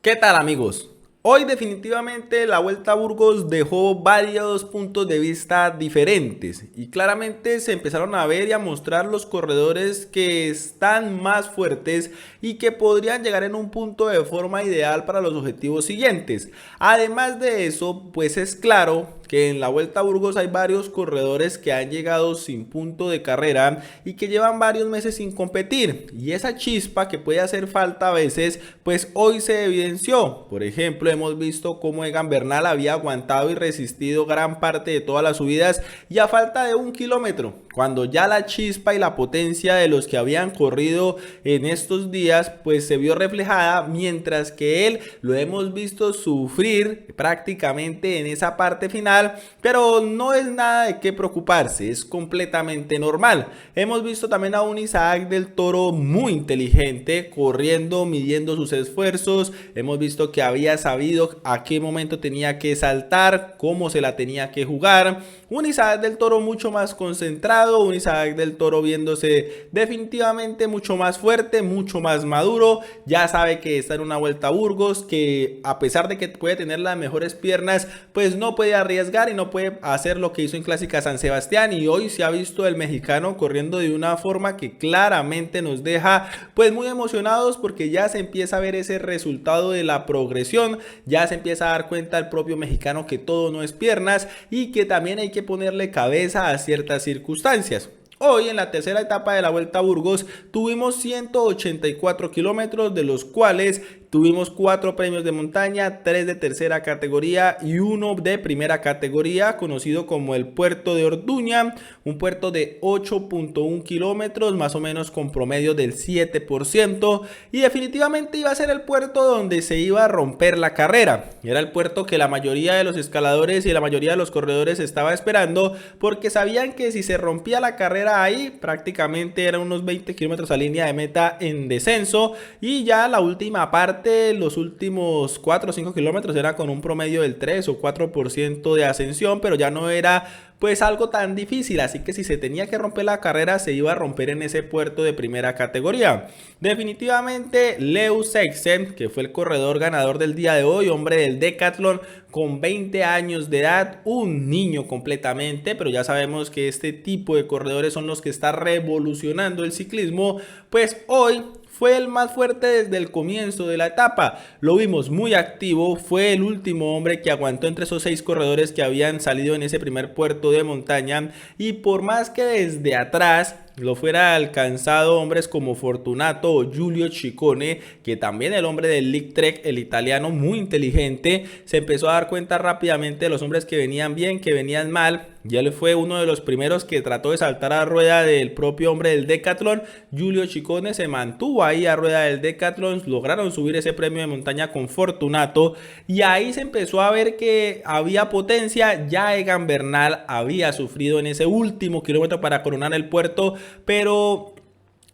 ¿Qué tal, amigos? Hoy definitivamente la Vuelta a Burgos dejó varios puntos de vista diferentes y claramente se empezaron a ver y a mostrar los corredores que están más fuertes y que podrían llegar en un punto de forma ideal para los objetivos siguientes. Además de eso, pues es claro que en la Vuelta a Burgos hay varios corredores que han llegado sin punto de carrera y que llevan varios meses sin competir, y esa chispa que puede hacer falta a veces pues hoy se evidenció. Por ejemplo, hemos visto cómo Egan Bernal había aguantado y resistido gran parte de todas las subidas y a falta de 1 kilómetro, cuando ya la chispa y la potencia de los que habían corrido en estos días pues se vio reflejada, mientras que él lo hemos visto sufrir prácticamente en esa parte final, pero no es nada de qué preocuparse, es completamente normal. Hemos visto también a un Isaac del Toro muy inteligente, corriendo, midiendo sus esfuerzos. Hemos visto que había sabido a qué momento tenía que saltar, cómo se la tenía que jugar. Un Isaac del Toro mucho más concentrado, un Isaac del Toro viéndose definitivamente mucho más fuerte, mucho más maduro. Ya sabe que está en una Vuelta a Burgos, que a pesar de que puede tener las mejores piernas, pues no puede arriesgar y no puede hacer lo que hizo en Clásica San Sebastián, y hoy se ha visto el mexicano corriendo de una forma que claramente nos deja pues muy emocionados, porque ya se empieza a ver ese resultado de la progresión, ya se empieza a dar cuenta el propio mexicano que todo no es piernas y que también hay que ponerle cabeza a ciertas circunstancias. Hoy en la tercera etapa de la Vuelta a Burgos tuvimos 184 kilómetros, de los cuales tuvimos 4 premios de montaña, 3 de tercera categoría y 1 de primera categoría, conocido como el Puerto de Orduña, un puerto de 8.1 kilómetros, más o menos con promedio del 7%, y definitivamente iba a ser el puerto donde se iba a romper la carrera. Era el puerto que la mayoría de los escaladores y la mayoría de los corredores estaba esperando, porque sabían que si se rompía la carrera ahí, prácticamente eran unos 20 kilómetros a línea de meta en descenso, y ya la última parte, los últimos 4 o 5 kilómetros, era con un promedio del 3 o 4% de ascensión, pero ya no era pues algo tan difícil, así que si se tenía que romper la carrera se iba a romper en ese puerto de primera categoría. Definitivamente Lewis Seixen, que fue el corredor ganador del día de hoy, hombre del Decathlon, con 20 años de edad, un niño completamente, pero ya sabemos que este tipo de corredores son los que están revolucionando el ciclismo, pues hoy fue el más fuerte desde el comienzo de la etapa. Lo vimos muy activo, fue el último hombre que aguantó entre esos 6 corredores que habían salido en ese primer puerto de montaña, y por más que desde atrás lo fuera alcanzado hombres como Fortunato o Giulio Ciccone, que también el hombre del Lic Trek, el italiano muy inteligente, se empezó a dar cuenta rápidamente de los hombres que venían bien, que venían mal. Ya él fue uno de los primeros que trató de saltar a rueda del propio hombre del Decathlon. Giulio Ciccone se mantuvo ahí a rueda del Decathlon, lograron subir ese premio de montaña con Fortunato, y ahí se empezó a ver que había potencia. Ya Egan Bernal había sufrido en ese último kilómetro para coronar el puerto, pero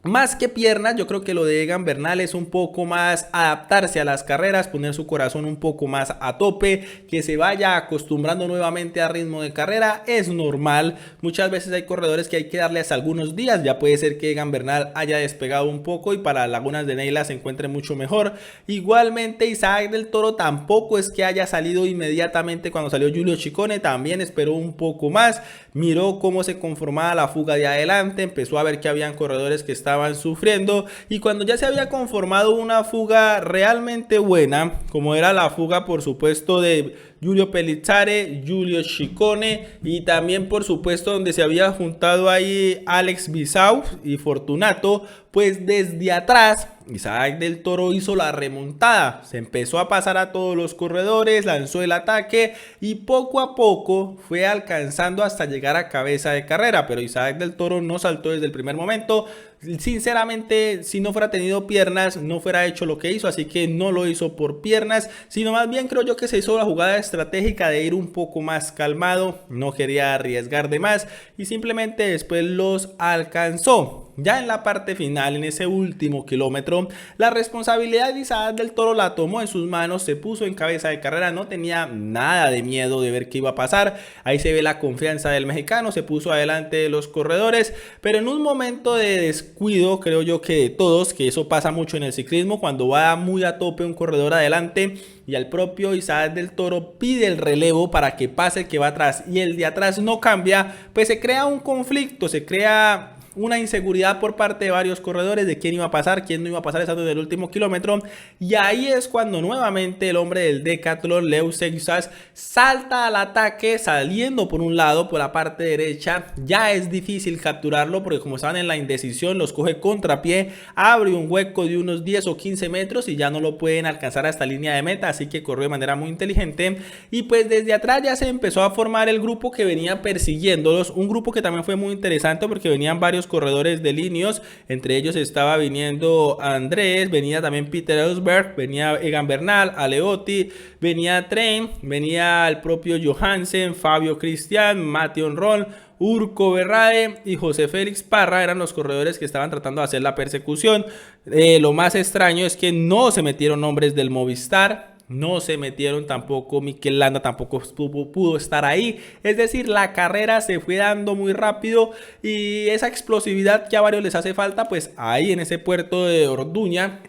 más que piernas, yo creo que lo de Egan Bernal es un poco más adaptarse a las carreras, poner su corazón un poco más a tope, que se vaya acostumbrando nuevamente al ritmo de carrera. Es normal, muchas veces hay corredores que hay que darles algunos días. Ya puede ser que Egan Bernal haya despegado un poco y para Lagunas de Neila se encuentre mucho mejor. Igualmente Isaac del Toro tampoco es que haya salido inmediatamente cuando salió Giulio Ciccone, también esperó un poco más, miró cómo se conformaba la fuga de adelante, empezó a ver que habían corredores que estaban sufriendo, y cuando ya se había conformado una fuga realmente buena, como era la fuga por supuesto de Giulio Pellizzare, Giulio Ciccone, y también por supuesto donde se había juntado ahí Alex Bisau y Fortunato, pues desde atrás Isaac del Toro hizo la remontada, se empezó a pasar a todos los corredores, lanzó el ataque y poco a poco fue alcanzando hasta llegar a cabeza de carrera, pero Isaac del Toro no saltó desde el primer momento. Sinceramente, si no fuera tenido piernas, no fuera hecho lo que hizo, así que no lo hizo por piernas, sino más bien creo yo que se hizo la jugada estratégica de ir un poco más calmado, no quería arriesgar de más y simplemente después los alcanzó. Ya en la parte final, en ese último kilómetro, la responsabilidad de Isaac del Toro la tomó en sus manos, se puso en cabeza de carrera, no tenía nada de miedo de ver qué iba a pasar. Ahí se ve la confianza del mexicano, se puso adelante de los corredores, pero en un momento de descuido descuido, creo yo, que de todos, que eso pasa mucho en el ciclismo, cuando va muy a tope un corredor adelante y al propio Isaac del Toro pide el relevo para que pase el que va atrás y el de atrás no cambia, pues se crea un conflicto, se crea una inseguridad por parte de varios corredores de quién iba a pasar, quién no iba a pasar estando en el último kilómetro, y ahí es cuando nuevamente el hombre del Decathlon, Leo Seixas, salta al ataque saliendo por un lado, por la parte derecha. Ya es difícil capturarlo porque como estaban en la indecisión, los coge contrapié, abre un hueco de unos 10 o 15 metros y ya no lo pueden alcanzar hasta línea de meta, así que corrió de manera muy inteligente, y pues desde atrás ya se empezó a formar el grupo que venía persiguiéndolos, un grupo que también fue muy interesante porque venían varios corredores de Ineos, entre ellos estaba viniendo Andrés, venía también Peter Elsberg, venía Egan Bernal, Aleotti, venía Tren, venía el propio Johansen, Fabio Cristian, Mathieu Ron, Urco Berrade y José Félix Parra eran los corredores que estaban tratando de hacer la persecución. Lo más extraño es que no se metieron nombres del Movistar, no se metieron tampoco, Mikel Landa tampoco pudo estar ahí, es decir, la carrera se fue dando muy rápido y esa explosividad que a varios les hace falta, pues ahí en ese puerto de Orduña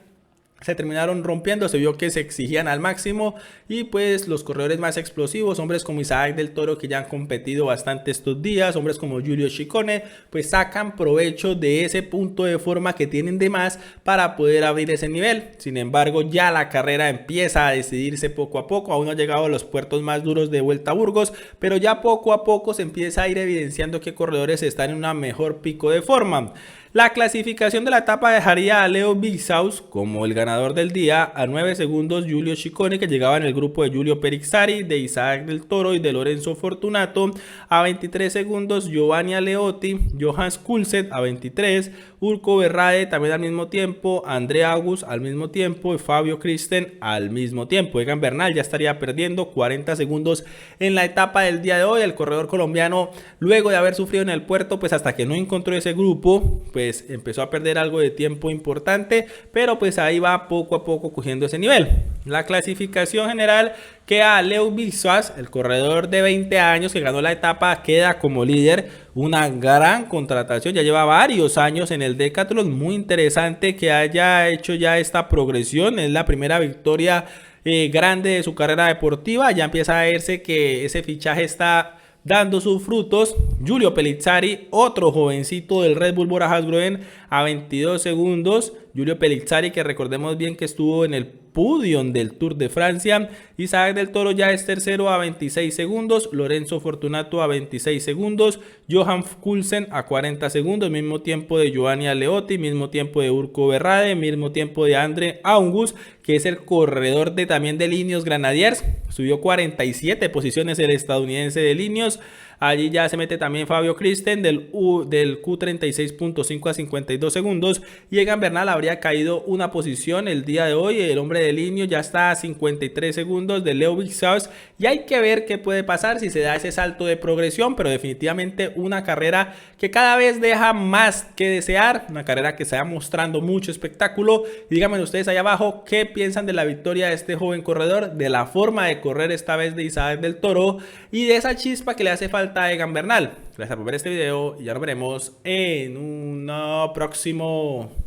se terminaron rompiendo, se vio que se exigían al máximo y pues los corredores más explosivos, hombres como Isaac del Toro que ya han competido bastante estos días, hombres como Giulio Ciccone, pues sacan provecho de ese punto de forma que tienen de más para poder abrir ese nivel. Sin embargo, ya la carrera empieza a decidirse poco a poco, aún no ha llegado a los puertos más duros de Vuelta a Burgos, pero ya poco a poco se empieza a ir evidenciando que corredores están en una mejor pico de forma. La clasificación de la etapa dejaría a Leo Bisaus como el ganador del día, a 9 segundos Giulio Ciccone, que llegaba en el grupo de Giulio Perixari, de Isaac del Toro y de Lorenzo Fortunato, a 23 segundos Giovanni Aleotti, Johannes Kulset a 23, Urco Berrade también al mismo tiempo, André August al mismo tiempo y Fabio Kristen al mismo tiempo. Egan Bernal ya estaría perdiendo 40 segundos en la etapa del día de hoy. El corredor colombiano, luego de haber sufrido en el puerto, pues hasta que no encontró ese grupo, pues empezó a perder algo de tiempo importante, pero pues ahí va poco a poco cogiendo ese nivel. La clasificación general queda Leo Bisaus, el corredor de 20 años que ganó la etapa, queda como líder, una gran contratación, ya lleva varios años en el Decathlon, muy interesante que haya hecho ya esta progresión, es la primera victoria grande de su carrera deportiva, ya empieza a verse que ese fichaje está dando sus frutos. Giulio Pellizzari, otro jovencito del Red Bull Bora Hansgrohe, a 22 segundos. Giulio Pellizzari, que recordemos bien que estuvo en el podium del Tour de Francia. Isaac del Toro ya es tercero a 26 segundos. Lorenzo Fortunato a 26 segundos. Johan Kulsen a 40 segundos. Mismo tiempo de Giovanni Aleotti. Mismo tiempo de Urco Berrade. Mismo tiempo de André August, que es el corredor de también de Ineos Grenadiers. Subió 47 posiciones el estadounidense de Ineos. Allí ya se mete también Fabio Kristen del Q36.5 a 52 segundos. Y Egan Bernal habría caído una posición el día de hoy. El hombre del Ineos ya está a 53 segundos de Leo Bisaus. Y hay que ver qué puede pasar si se da ese salto de progresión. Pero definitivamente una carrera que cada vez deja más que desear. Una carrera que se va mostrando mucho espectáculo. Díganme ustedes allá abajo qué piensan de la victoria de este joven corredor. De la forma de correr esta vez de Isaac del Toro. Y de esa chispa que le hace falta a Egan Bernal. Gracias por ver este video y ya nos veremos en un próximo.